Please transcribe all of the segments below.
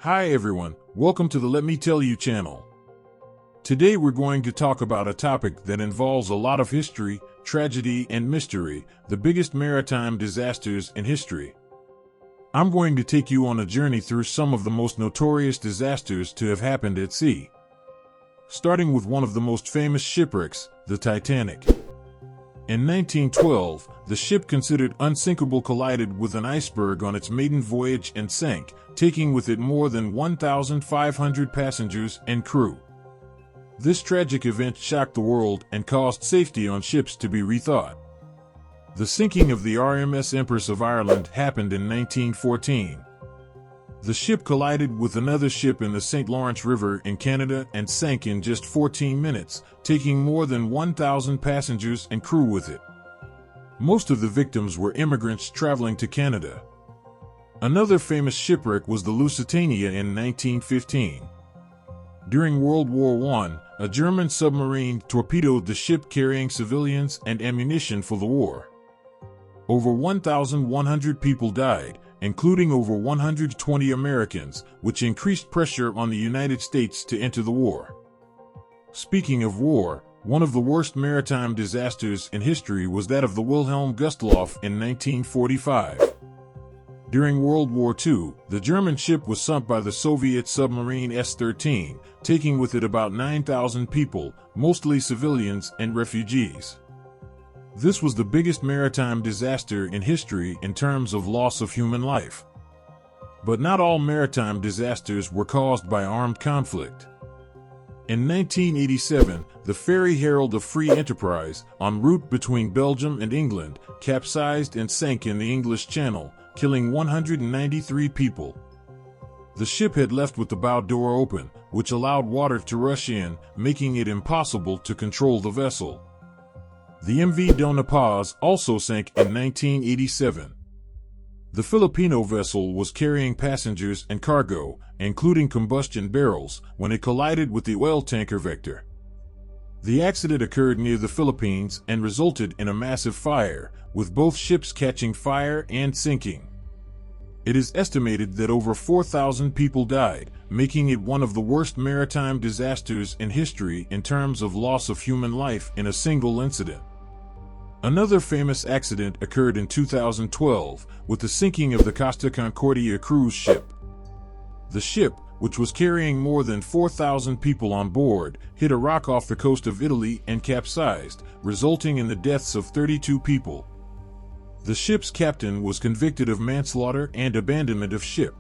Hi everyone, welcome to the Let Me Tell You channel. Today we're going to talk about a topic that involves a lot of history, tragedy, and mystery, the biggest maritime disasters in history. I'm going to take you on a journey through some of the most notorious disasters to have happened at sea. Starting with one of the most famous shipwrecks, the Titanic. In 1912, the ship considered unsinkable collided with an iceberg on its maiden voyage and sank, taking with it more than 1,500 passengers and crew. This tragic event shocked the world and caused safety on ships to be rethought. The sinking of the RMS Empress of Ireland happened in 1914. The ship collided with another ship in the St. Lawrence River in Canada and sank in just 14 minutes, taking more than 1,000 passengers and crew with it. Most of the victims were immigrants traveling to Canada. Another famous shipwreck was the Lusitania in 1915. During World War I, a German submarine torpedoed the ship carrying civilians and ammunition for the war. Over 1,100 people died, including over 120 Americans, which increased pressure on the United States to enter the war. Speaking of war, one of the worst maritime disasters in history was that of the Wilhelm Gustloff in 1945. During World War II, the German ship was sunk by the Soviet submarine S-13, taking with it about 9,000 people, mostly civilians and refugees. This was the biggest maritime disaster in history in terms of loss of human life. But not all maritime disasters were caused by armed conflict. In 1987, the ferry Herald of Free Enterprise, en route between Belgium and England, capsized and sank in the English Channel, killing 193 people. The ship had left with the bow door open, which allowed water to rush in, making it impossible to control the vessel. The MV Dona Paz also sank in 1987. The Filipino vessel was carrying passengers and cargo, including combustion barrels, when it collided with the oil tanker Vector. The accident occurred near the Philippines and resulted in a massive fire, with both ships catching fire and sinking. It is estimated that over 4,000 people died, making it one of the worst maritime disasters in history in terms of loss of human life in a single incident. Another famous accident occurred in 2012 with the sinking of the Costa Concordia cruise ship. The ship, which was carrying more than 4,000 people on board, hit a rock off the coast of Italy and capsized, resulting in the deaths of 32 people. The ship's captain was convicted of manslaughter and abandonment of ship.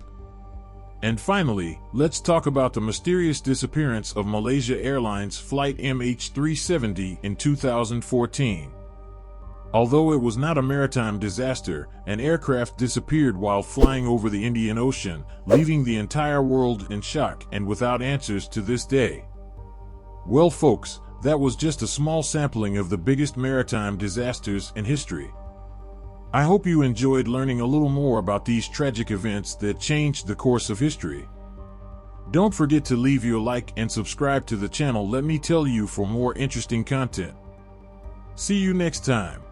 And finally, let's talk about the mysterious disappearance of Malaysia Airlines flight MH370 in 2014. Although it was not a maritime disaster, an aircraft disappeared while flying over the Indian Ocean, leaving the entire world in shock and without answers to this day. Well folks, that was just a small sampling of the biggest maritime disasters in history. I hope you enjoyed learning a little more about these tragic events that changed the course of history. Don't forget to leave your like and subscribe to the channel Let Me Tell You for more interesting content. See you next time.